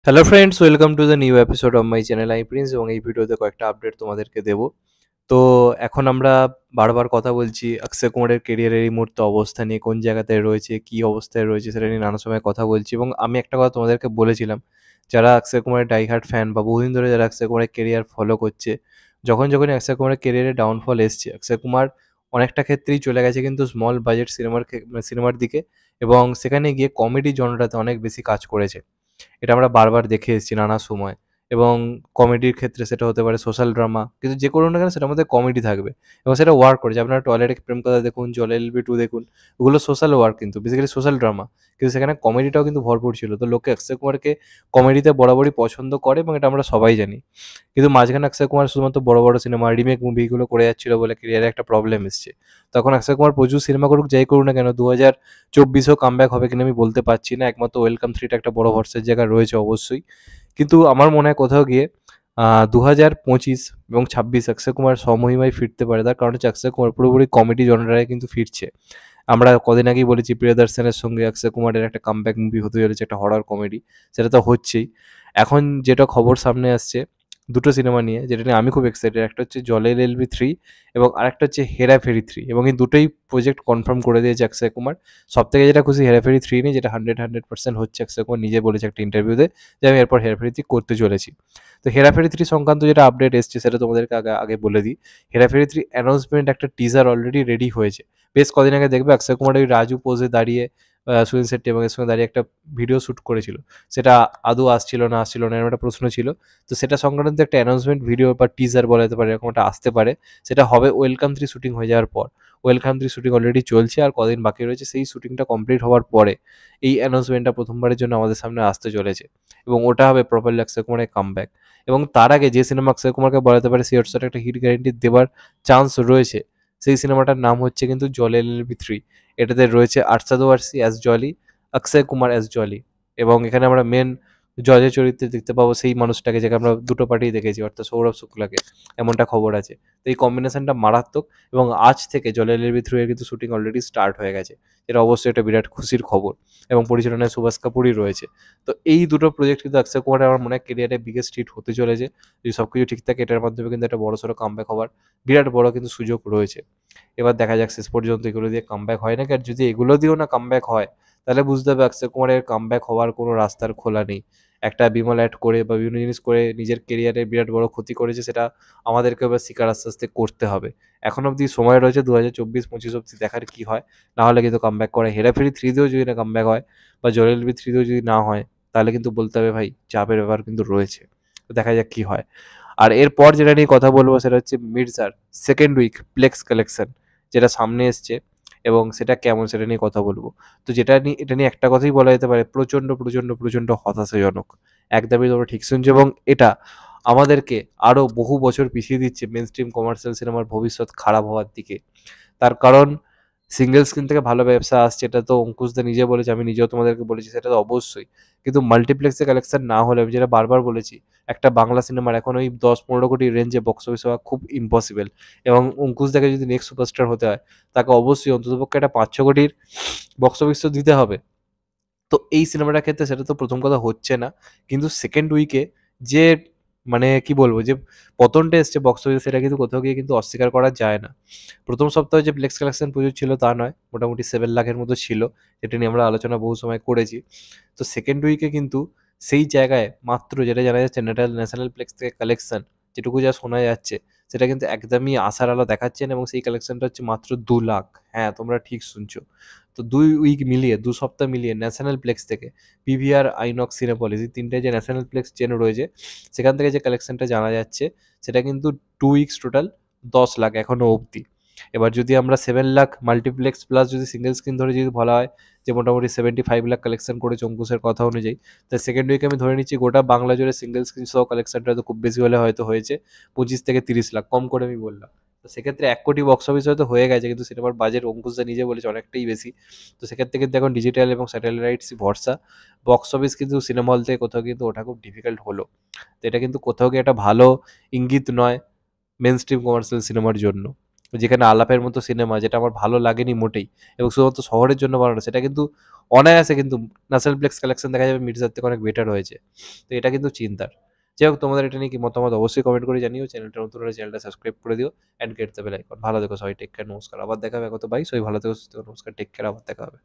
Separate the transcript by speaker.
Speaker 1: Hello friends, welcome to the new episode of my channel I Prince. এবং এই ভিডিওতে কয়েকটা আপডেট তোমাদেরকে দেবো। তো এখন আমরা বারবার কথা বলছি অক্ষয় কুমারের কেরিয়ারের এই মুহূর্তে অবস্থা নিয়ে, কোন জায়গাতে রয়েছে, কী অবস্থায় রয়েছে সেটা নিয়ে নানা সময় কথা বলছি। এবং আমি একটা কথা তোমাদেরকে বলেছিলাম, যারা অক্ষয় কুমারের ডাইহার্ট ফ্যান বা বহুদিন ধরে যারা অক্ষয় কুমারের কেরিয়ার ফলো করছে, যখনই অক্ষয় কুমারের কেরিয়ারে ডাউনফল এসছে, অক্ষয় কুমার অনেকটা ক্ষেত্রেই চলে গেছে কিন্তু স্মল বাজেট সিনেমার দিকে, এবং সেখানে গিয়ে কমেডি জনরাতে অনেক বেশি কাজ করেছে। এটা আমরা বারবার দেখে এসেছি নানা সময়। এবং কমেডির ক্ষেত্রে সেটা হতে পারে সোশ্যাল ড্রামা, কিন্তু যে করুন না কেন সেটার মধ্যে কমেডি থাকবে এবং সেটা ওয়ার্ক করেছে। আপনারা টয়লেটে প্রেম কথা দেখুন, জল এলবি টু দেখুন, ওগুলো সোশ্যাল ওয়ার্ক, কিন্তু বেসিক্যালি সোশ্যাল ড্রামা, কিন্তু সেখানে কমেডিটাও কিন্তু ভরপুর ছিল। তো লোকে অক্ষয় কুমারকে কমেডিতে বরাবরই পছন্দ করে এবং এটা আমরা সবাই জানি। কিন্তু মাঝখানে অক্ষয় কুমার শুধুমাত্র বড় বড় সিনেমা রিমেক মুভিগুলো করে যাচ্ছিল বলে ক্যারিয়ারে একটা প্রবলেম এসছে। তখন অক্ষয় কুমার প্রচুর সিনেমা করুক, যাই করুক না কেন, 2024-এও কামব্যাক হবে কিনা আমি বলতে পারছি না। একমাত্র ওয়েলকাম 3টা একটা বড় ভরসার জায়গা রয়েছে অবশ্যই। কিন্তু আমার মনে হয় কোথাও গিয়ে 2025 এবং 26 অক্ষয় কুমার স্বমহিমায় ফিরতে পারে। তার কারণ হচ্ছে অক্ষয় কুমার পুরোপুরি কমেডি জনরায় কিন্তু ফিরছে। আমরা কদিন আগেই বলেছি প্রিয়দর্শনের সঙ্গে অক্ষয় কুমারের একটা কামব্যাক মুভি হতে চলেছে, একটা হরর কমেডি। সেটা তো হচ্ছেই। এখন যেটা খবর সামনে আসছে দুটো সিনেমা নিয়ে, যেটা নিয়ে আমি খুব এক্সাইটেড। একটা হচ্ছে জলের এলবি 3 এবং আরেকটা হচ্ছে হেরাফেরি 3, এবং এই দুটোই প্রজেক্ট কনফার্ম করে দিয়েছে অক্ষয় কুমার। সবথেকে যেটা খুশি হেরাফেরি 3 নিয়ে, যেটা 100% হচ্ছে। অক্ষয় কুমার নিজে বলেছে একটা ইন্টারভিউতে যে আমি এরপর হেরাফেরি 3 করতে চলেছি। তো হেরাফেরি 3 সংক্রান্ত যেটা আপডেট এসছে সেটা তোমাদেরকে আগে আগে বলে দিই। হেরাফেরি 3 অ্যানাউন্সমেন্ট একটা টিজার অলরেডি রেডি হয়েছে। বেশ কদিন আগে দেখবে অক্ষয় কুমার ওই রাজু পোজে দাঁড়িয়ে সুনীল শেট্টি এবং এর সঙ্গে দাঁড়িয়ে একটা ভিডিও শ্যুট করেছিল। সেটা আদৌ আসছিল না এরকম একটা প্রশ্ন ছিল। তো সেটা সংক্রান্ত একটা অ্যানাউন্সমেন্ট ভিডিও বা টিজার বলা যেতে পারে, এরকম একটা আসতে পারে। সেটা হবে ওয়েলকাম 3 শুটিং হয়ে যাওয়ার পর। ওয়েলকাম 3 শুটিং অলরেডি চলছে, আর কদিন বাকি রয়েছে। সেই শুটিংটা কমপ্লিট হওয়ার পরে এই অ্যানাউন্সমেন্টটা প্রথমবারের জন্য আমাদের সামনে আসতে চলেছে, এবং ওটা হবে প্রপারলি অক্ষয় কুমারের কামব্যাক। এবং তার আগে যে সিনেমা অক্ষয় কুমারকে বলা যেতে পারে শিওর শট একটা হিট গ্যারেন্টি দেওয়ার চান্স রয়েছে, সেই সিনেমাটার নাম হচ্ছে কিন্তু জল এলএলবি 3। এটাতে রয়েছে আরশাদ ওয়ারসি অ্যাজ জলি, অক্ষয় কুমার অ্যাজ জলি, এবং এখানে আমরা মেন জজের চরিত্রে দেখতে পাবো সেই মানুষটাকে, যাকে আমরা দুটো পার্টিই দেখেছি, অর্থাৎ সৌরভ শুক্লাকে। এমনটা খবর আছে। তো এই কম্বিনেশনটা মারাত্মক, এবং আজ থেকে জল এলএলবি 3 এর কিন্তু শুটিং অলরেডি স্টার্ট হয়ে গেছে। এটা অবশ্যই একটা বিরাট খুশির খবর, এবং পরিচালনায় সুভাষ কাপুরই রয়েছে। তো এই দুটো প্রজেক্ট কিন্তু অক্ষয় কুমারের আমার মনে হয় কেরিয়ারে বিগেস্ট হিট হতে চলেছে। যদি সব কিছু ঠিক থাকে, এটার মাধ্যমে কিন্তু একটা বড়সড় কামব্যাক হওয়ার বিরাট বড় কিন্তু সুযোগ রয়েছে। এবার দেখা যাক শেষ পর্যন্ত এগুলো দিয়ে কামব্যাক হয় নাকি। আর যদি এগুলো দিয়েও না কামব্যাক হয়, তাহলে বুঝতে হবে অক্ষয় কুমারের কামব্যাক হওয়ার কোনো রাস্তার খোলা নেই। একটা বিমল অ্যাড করে বা বিভিন্ন জিনিস করে নিজের কেরিয়ারে বিরাট বড় ক্ষতি করেছে, সেটা আমাদেরকে এবার স্বীকার আস্তে আস্তে করতে হবে। এখন অবধি সময় রয়েছে 2024-25 অবধি, দেখার কি হয়। না হলে কিন্তু কামব্যাক করে হেরাফেরি 3 দিয়েও যদি না কামব্যাক হয়, বা জলেলবি 3 দিয়েও যদি না হয়, তাহলে কিন্তু বলতে হবে ভাই চাপের ব্যাপার কিন্তু রয়েছে। তো দেখা যাক কি হয়। আর এরপর যেটা নিয়ে কথা বলবো সেটা হচ্ছে মির্জার সেকেন্ড উইক প্লেক্স কালেকশন, যেটা সামনে এসছে, এবং সেটা কেমন সেটা নিয়ে কথা বলবো। তো এটা নিয়ে একটা কথাই বলা যেতে পারে, প্রচণ্ড প্রচণ্ড প্রচণ্ড হতাশাজনক। একদমই তোমরা ঠিক শুনছো, এবং এটা আমাদেরকে আরও বহু বছর পিছিয়ে দিচ্ছে মেন স্ট্রিম কমার্শিয়াল সিনেমার ভবিষ্যৎ খারাপ হওয়ার দিকে। তার কারণ সিঙ্গেল স্ক্রিন থেকে ভালো ব্যবসা আসছে, এটা তো অঙ্কুশদা নিজে বলেছে, আমি নিজেও তোমাদেরকে বলেছি, সেটা তো অবশ্যই। কিন্তু মাল্টিপ্লেক্সে কালেকশন না হলে, আমি যেটা বারবার বলেছি, একটা বাংলা সিনেমার এখন ওই 10-15 কোটি রেঞ্জে বক্স অফিস হওয়া খুব ইম্পসিবল। এবং অঙ্কুশদাকে যদি নেক্সট সুপারস্টার হতে হয়, তাকে অবশ্যই অন্ততপক্ষে একটা 5-6 কোটির বক্স অফিস তো দিতে হবে। তো এই সিনেমাটার ক্ষেত্রে সেটা তো প্রথম কথা হচ্ছে না। কিন্তু সেকেন্ড উইকে যে মানে কি বলবো, যে পতনটা এসছে বক্স অফিসে, সেটা কিন্তু কোথাও গিয়ে কিন্তু অস্বীকার করা যায় না। প্রথম সপ্তাহে যে প্লেক্স কালেকশন প্রচুর ছিল তা নয়, মোটামুটি 7 লাখের মতো ছিল, যেটা নিয়ে আমরা আলোচনা বহু সময় করেছি। তো সেকেন্ড উইকে কিন্তু সেই জায়গায় মাত্র যেটা জানা যাচ্ছে, ন্যাশনাল প্লেক্স থেকে কালেকশন যেটুকু যা শোনা যাচ্ছে, সেটা কিন্তু একদমই আশার আলো দেখাচ্ছে না, এবং সেই কালেকশনটা হচ্ছে মাত্র 2 লাখ। হ্যাঁ, তোমরা ঠিক শুনছো। তো 2 উইক মিলিয়ে, 2 সপ্তাহ মিলিয়ে ন্যাশনাল প্লেক্স থেকে পিভিআর, আইনক্স, সিনেপলিস, এই তিনটে যে ন্যাশনাল প্লেক্স চেন রয়েছে, সেখান থেকে যে কালেকশনটা জানা যাচ্ছে, সেটা কিন্তু 2 উইকস টোটাল 10 লাখ এখনও অবধি। এবার যদি আমরা 7 লাখ মাল্টিপ্লেক্স প্লাস যদি সিঙ্গেল স্ক্রিন ধরে যদি বলা হয়, যে মোটামুটি 75 লাখ কালেকশন করেছে অঙ্কুশের কথা অনুযায়ী, তাই সেকেন্ড উইকে আমি ধরে নিচ্ছি গোটা বাংলা জুড়ে সিঙ্গেল স্ক্রিন সহ কালেকশনটা তো খুব বেশি হলে হয়তো হয়েছে 25 থেকে 30 লাখ, কম করে আমি বললাম। তো সেক্ষেত্রে 1 কোটি বক্স অফিস হয়তো হয়ে গেছে, কিন্তু সিনেমার বাজেট অঙ্কুশদা নিজে বলেছে অনেকটাই বেশি। তো সেক্ষেত্রে কিন্তু এখন ডিজিটাল এবং স্যাটেলাইটসই ভরসা। বক্স অফিস কিন্তু সিনেমা হল থেকে কোথাও কিন্তু ওঠা খুব ডিফিকাল্ট হলো। তো এটা কিন্তু কোথাও গিয়ে একটা ভালো ইঙ্গিত নয় মেন স্ট্রিম কমার্শিয়াল সিনেমার জন্য। যেখানে আলাপের মতো সিনেমা, যেটা আমার ভালো লাগেনি মোটেই এবং শুধুমাত্র শহরের জন্য বানানো, সেটা কিন্তু অনায়াসে কিন্তু ন্যাশনালপ্লেক্স কালেকশন দেখা যাবে মির্জার থেকে অনেক বেটার হয়েছে। তো এটা কিন্তু চিন্তার। যাই হোক, তোমাদের এটা নিয়ে কি মতামত অবশ্যই কমেন্ট করে জানিও। চ্যানেলটা নতুন হলে চ্যানেলটা সাবস্ক্রাইব করে দিও and get the bell icon. ভালো থেকো সবাই, টেক কেয়ার, নমস্কার। আবার দেখা হবে কত, বাই। সবাই ভালো থেকো, সুস্থ থেকো, নমস্কার, টেক কেয়ার, আবার দেখা হবে।